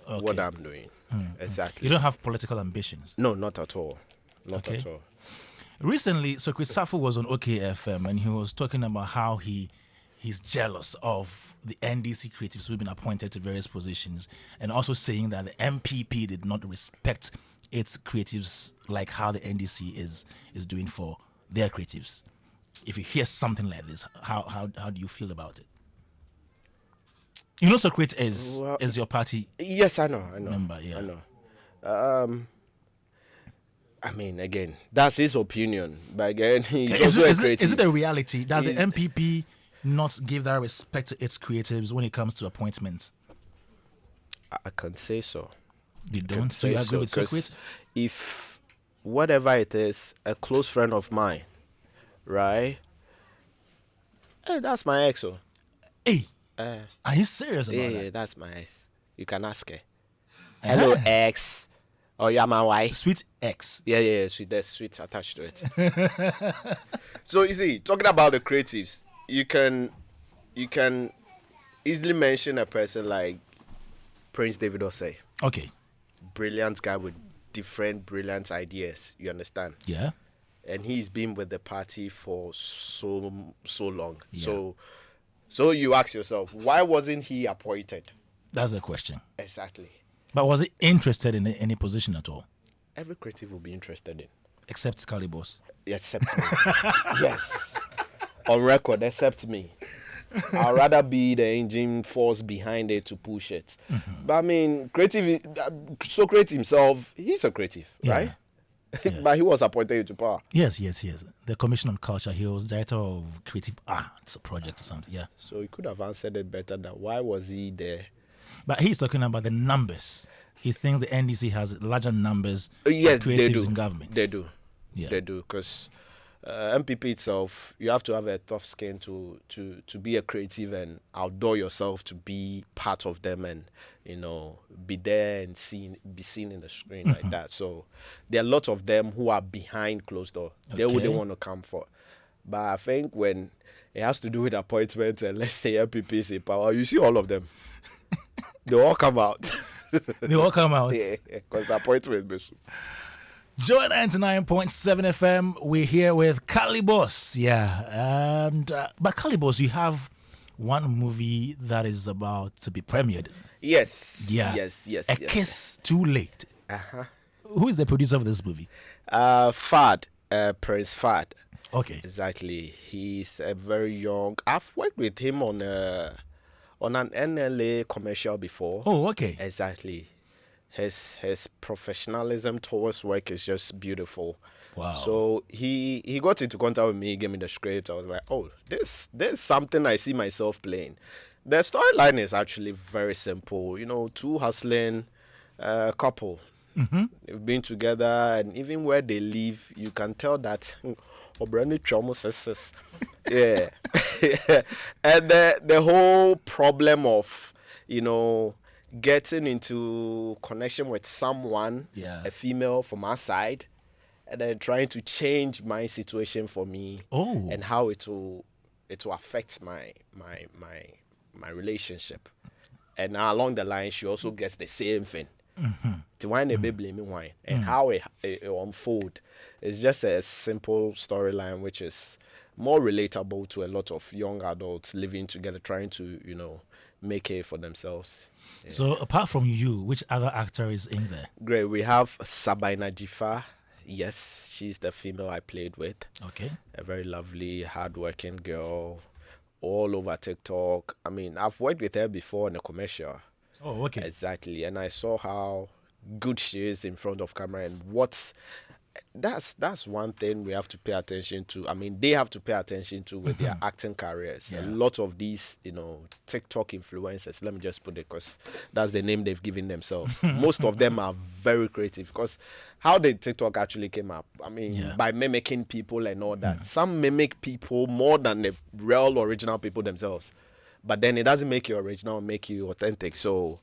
what I'm doing. Exactly. You don't have political ambitions? No, not at all. Not at all. Recently, Chris Safo was on OKFM and he was talking about how he's jealous of the NDC creatives who've been appointed to various positions, and also saying that the MPP did not respect its creatives like how the NDC is doing for their creatives. If you hear something like this, how do you feel about it? You know, Socrates is your party. Yes, I know. Member, yeah. I know. I mean, again, that's his opinion. But again, he's also a creative. Is it a reality? Does the MPP not give that respect to its creatives when it comes to appointments? I can say so. They don't? So you agree with Socrates? If whatever it is, a close friend of mine, right? Hey, that's my ex. Hey. Are you serious about that? Yeah, that's my ex. You can ask her. Hello, ex. Oh, you're my wife. Sweet ex. Yeah, sweet. There's sweet attached to it. So you see, talking about the creatives, you can easily mention a person like Prince David Osei. Okay. Brilliant guy with different brilliant ideas. You understand? Yeah. And he's been with the party for so long. Yeah. So you ask yourself, why wasn't he appointed? That's the question. Exactly. But was he interested in any position at all? Every creative will be interested in. Except Kalybos. Except me. Yes. On record, except me. I'd rather be the engine force behind it to push it. Mm-hmm. But I mean, Socrates himself, he's a creative, right? Yeah. But he was appointed into power. Yes. The Commission on Culture, he was director of Creative Arts Project or something, yeah. So he could have answered it better than why was he there? But he's talking about the numbers. He thinks the NDC has larger numbers of creatives in government. They do. Yeah. They do, because MPP itself, you have to have a tough skin to be a creative and outdoor yourself to be part of them and, be there and be seen in the screen like that. So there are lots of them who are behind closed door. They wouldn't want to come for. But I think when it has to do with appointments and let's say MPP is in power, you see all of them. They all come out. They all come out. Yeah, because the appointment is. Joy 99.7 FM, we're here with Kalybos. Yeah. And but Kalybos, you have one movie that is about to be premiered. Yes. Yeah. Yes. A Kiss Too Late. Uh-huh. Who is the producer of this movie? Fad. Prince Fad. Okay. Exactly. He's a very young. I've worked with him on an NLA commercial before. Oh, okay. Exactly. His professionalism towards work is just beautiful. Wow. So he got into contact with me, gave me the script. I was like, oh, there's something I see myself playing. The storyline is actually very simple. Two hustling couple. Mm-hmm. They've been together, and even where they live, you can tell that yeah. And the whole problem of, getting into connection with someone, a female from our side, and then trying to change my situation for me, and how it will affect my relationship. And now along the line, she also gets the same thing. To why they blaming wine and how it unfold. It's just a simple storyline which is more relatable to a lot of young adults living together, trying to make it for themselves. Yeah. So apart from you, which other actor is in there? Great. We have Sabina Jifa. Yes, she's the female I played with. Okay. A very lovely, hardworking girl, all over TikTok. I mean, I've worked with her before in a commercial. Oh, okay. Exactly. And I saw how good she is in front of camera and what that's one thing we have to pay attention to. I mean, they have to pay attention to with their acting careers. Yeah. A lot of these, TikTok influencers, let me just put it because that's the name they've given themselves. Most of them are very creative because how did TikTok actually came up? I mean, by mimicking people and all that. Some mimic people more than the real original people themselves. But then it doesn't make you original, make you authentic. So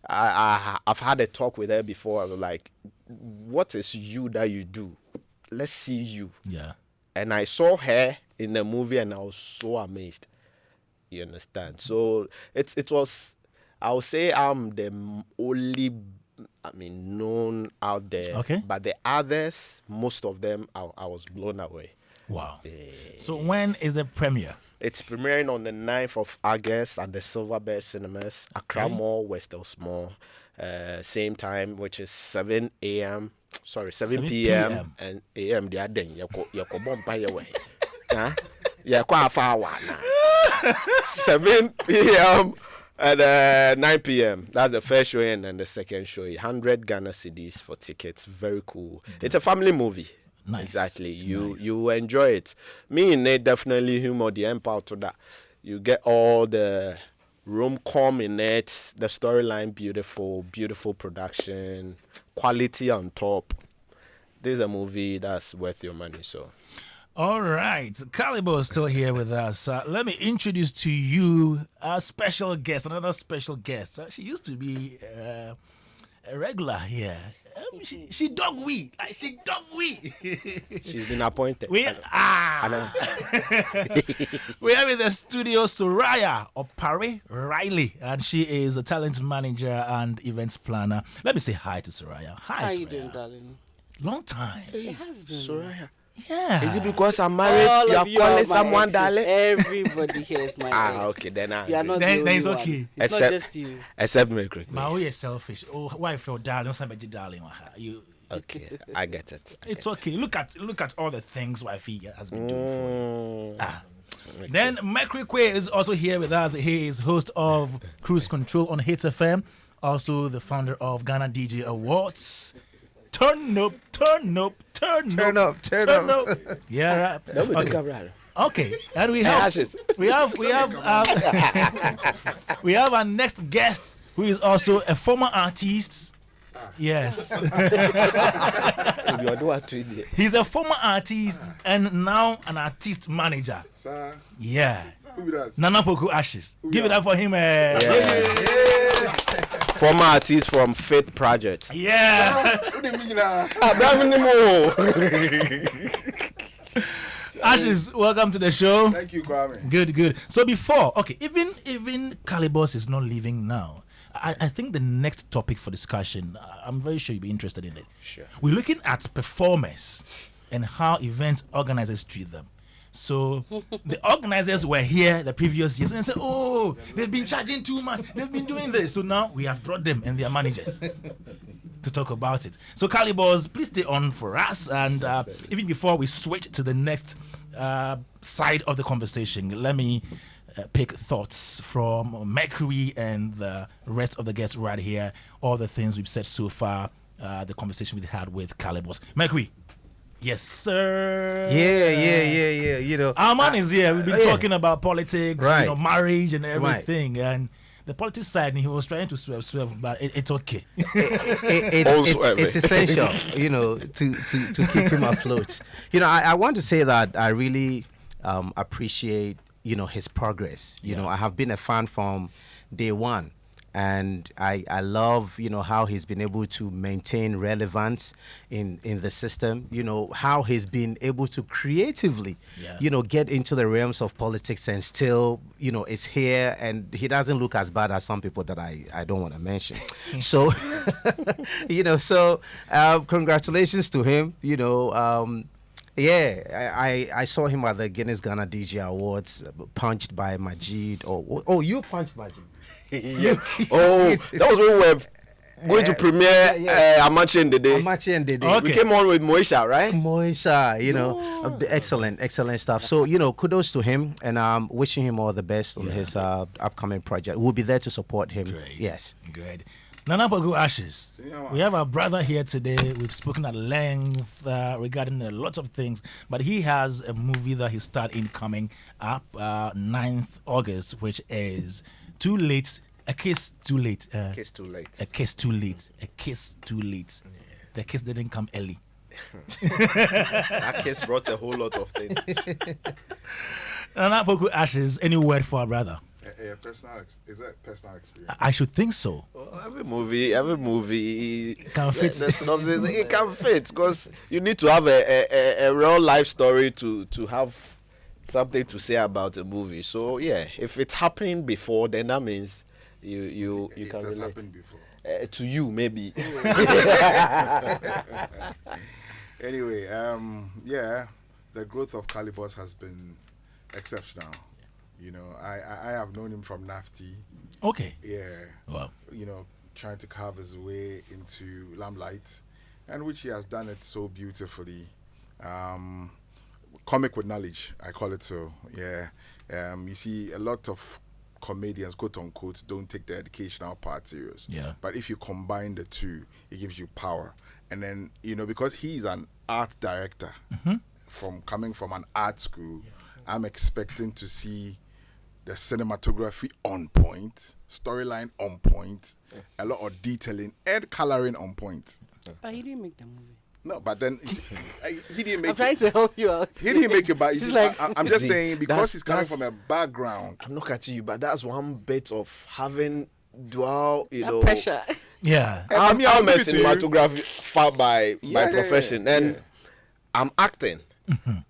I've had a talk with her before. I was like, what is you that you do? Let's see you. Yeah. And I saw her in the movie and I was so amazed. You understand? So it was, I would say I'm the only, known out there. Okay. But the others, most of them, I was blown away. Wow. So when is the premiere? It's premiering on the 9th of August at the Silverbird Cinemas, Accra Mall, West Elsmore. Same time, which is 7 p.m. and a.m. The other day, you bomb by your way. Yeah, quite far one. 7 p.m. and 9 p.m. That's the first showing and the second showing. 100 Ghana cedis for tickets. Very cool. It's a family movie. Nice. Exactly. You enjoy it. Me and Nate definitely humor the empire to that. You get all the rom-com in it, the storyline beautiful production, quality on top. This is a movie that's worth your money. So. All right, Kalybos is still here with us. Let me introduce to you our special guest, another special guest. She used to be a regular here. She dog we. She's been appointed. We have in the studio Soraya Opare Riley, and she is a talent manager and events planner. Let me say hi to Soraya. Hi, How Soraya. you doing, darling? Long time. It has been. Soraya. Yeah. Is it because I'm married? All You of are you calling are my someone exes. darling? Everybody here is my ex. Okay, then You are not Then the only it's one. okay. It's not just you. Except me, quick. My way is selfish. Oh, why feel darling? Somebody darling. You. Okay, I get it. It's okay. Look at all the things wifey has been doing for you. Okay. Then Mercury Quay is also here with us. He is host of Cruise Control on Hits FM, also the founder of Ghana DJ Awards. Turn up. Yeah, right. Okay, and we have we have our next guest who is also a former artist. Yes. He's a former artist and now an artist manager. Sir. Yeah. Who be that? Nana Poku Ashes. Give it up for him. Former artist from Faith Project. Yeah. Who do you mean now? Ashes, welcome to the show. Thank you, Kwame. Good. So before, okay, even Kalybos is not leaving now. I think the next topic for discussion, I'm very sure you'll be interested in it. Sure. We're looking at performers and how event organizers treat them. So the organizers were here the previous years and they said, oh, they've been charging too much. They've been doing this. So now we have brought them and their managers to talk about it. So Kalybos, please stay on for us. And even before we switch to the next side of the conversation, let me pick thoughts from Mercury and the rest of the guests right here. All the things we've said so far, the conversation we had with Kalybos. Mercury. Yes, sir. Yeah. You know, our man is here. We've been talking about politics, Right. Marriage and everything. Right. And the politics side, he was trying to swerve, but it's okay. It's essential, to keep him afloat. I want to say that I really appreciate, his progress. I have been a fan from day one. And I love, how he's been able to maintain relevance in the system, how he's been able to creatively, get into the realms of politics and still, is here, and he doesn't look as bad as some people that I don't want to mention. So, congratulations to him, I saw him at the Guinness Ghana DJ Awards, punched by Majid. Oh, you punched Majid. Yeah. Oh, that was when we were going to premiere Amachi and Dadzie. Okay. We came on with Moisha, right? Moisha, excellent stuff. So, kudos to him, and I'm wishing him all the best on his upcoming project. We'll be there to support him. Great. Yes. Great. Nana Bogu Ashes. We have our brother here today. We've spoken at length regarding a lot of things, but he has a movie that he started in coming up 9th August, which is Too Late. A Kiss Too Late. A Kiss Too Late. A Kiss Too Late. A Kiss Too Late. Yeah. The kiss didn't come early. That kiss brought a whole lot of things. Nana Bogu Ashes, any word for our brother? Is that personal experience? I should think so. Well, every movie can fit. The synopsis, it can fit because you need to have a real life story to have something to say about a movie. So yeah, if it's happening before, then that means you can relate. It has happened before. To you maybe. Anyway, yeah, the growth of Kalybos has been exceptional. You know, I have known him from NAFTI. Okay. Yeah. Wow. You know, trying to carve his way into limelight, and which he has done it so beautifully. Comic with knowledge, I call it so. Yeah. You see, a lot of comedians, quote unquote, don't take the educational part serious. Yeah. But if you combine the two, it gives you power. And then, you know, because he's an art director, coming from an art school, I'm expecting to see the cinematography on point, storyline on point, a lot of detailing and coloring on point. But he didn't make the movie. No, but then he didn't make I'm trying to help you out. He didn't make it, but He's like, I'm just saying because he's coming from a background. I'm not catching you, but that's one bit of having dual, you know, pressure. Yeah. I'm a cinematographer by profession, and I'm acting.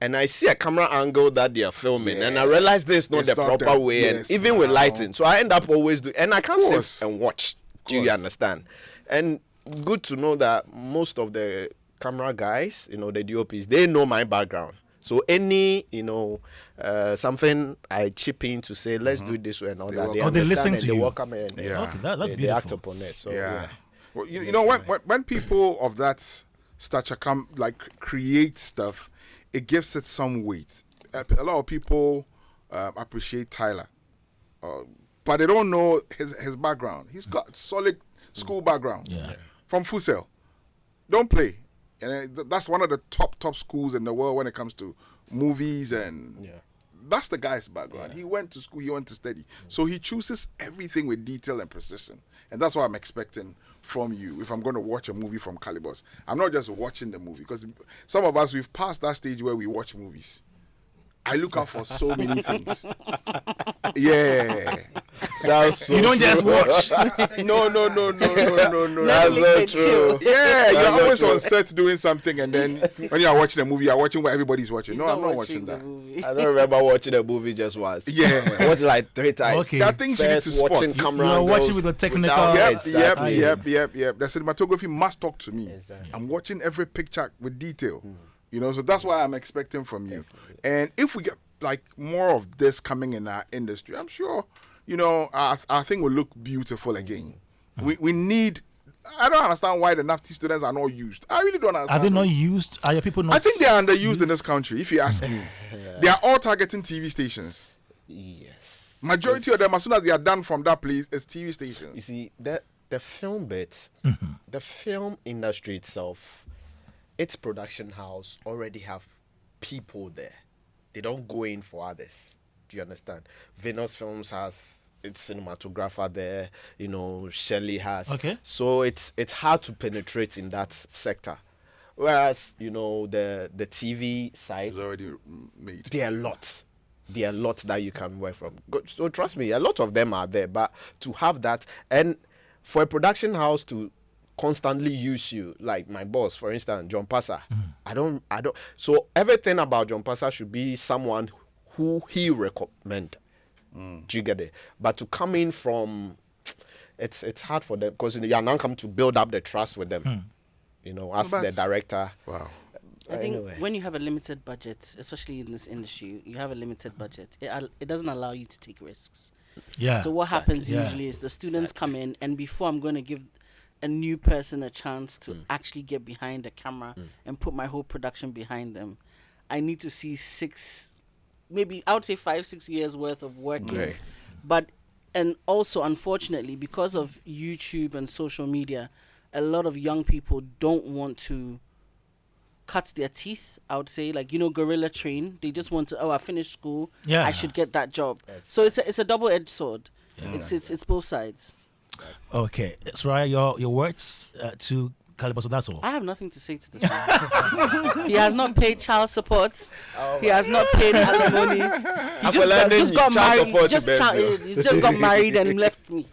And I see a camera angle that they are filming, and I realize this is not the proper way, and even with lighting. So I end up always doing, and I can't sit and watch. Do you understand? And good to know that most of the camera guys, you know, the DOPs, they know my background. So any, you know, something I chip in to say, let's do it this way and all that. They listen to you. They welcome and okay, that's beautiful. They act upon it. So yeah. Well, you know, when people of that stature come, like, create stuff, it gives it some weight. A lot of people appreciate Tyler, but they don't know his background. He's got solid school background from Fusel. Don't play. And that's one of the top schools in the world when it comes to movies, and that's the guy's background. He went to school, he went to study. So he chooses everything with detail and precision. And that's what I'm expecting from you if I'm going to watch a movie from Kalybos. I'm not just watching the movie, because some of us, we've passed that stage where we watch movies. I look out for so many things. Yeah. That's so you don't just watch. No. That's so true. Yeah, you're always on set doing something, and then when you are watching a movie, you're watching what everybody's watching. No, I'm not watching that. I don't remember watching a movie just once. Yeah. I watched it like 3 times. Okay. There are things you need to spot. Watching camera You're angles watching with the technical. without- Yep. Exactly. The cinematography must talk to me. Exactly. I'm watching every picture with detail. You know, so that's what I'm expecting from you. And if we get like more of this coming in our industry, I'm sure, you know, our thing will look beautiful again. We need. I don't understand why the NAFTI students are not used. I really don't understand. Are they not used? Are your people not? I think they are underused in this country, if you ask me. They are all targeting TV stations. Yes. Majority of them, as soon as they are done from that place, is TV stations. You see, the film bit, the film industry itself, its production house already have people there. They don't go in for others. Do you understand? Venus Films has its cinematographer there. You know, Shelley has. Okay. So it's hard to penetrate in that sector. Whereas, you know, the TV side, It's already made. there are lots. There are lots that you can work from. So trust me, a lot of them are there. But to have that, and for a production house to constantly use you, like my boss, for instance, John Passer. I don't. So everything about John Passer should be someone who he recommend. Do you get it? But to come in from, it's hard for them, because you are now come to build up the trust with them. You know, as the director. Wow. I think when you have a limited budget, especially in this industry, you have a limited budget. It doesn't allow you to take risks. Yeah. So what happens usually is the students come in, and before I'm going to give a new person a chance to actually get behind the camera and put my whole production behind them, I need to see 6, maybe I would say 5-6 years worth of working. But And also, unfortunately, because of YouTube and social media, a lot of young people don't want to cut their teeth, I would say, like, gorilla train. They just want to, I finished school, I should get that job. So it's a double-edged sword. Yeah. It's both sides. Okay, Soraya, your words to Kalybos, that's all. I have nothing to say to this man. He has not paid child support. He has not paid alimony. He just got married. He just got married and left me.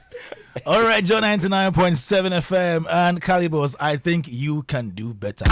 All right, John 99.7 FM and Kalybos, I think you can do better.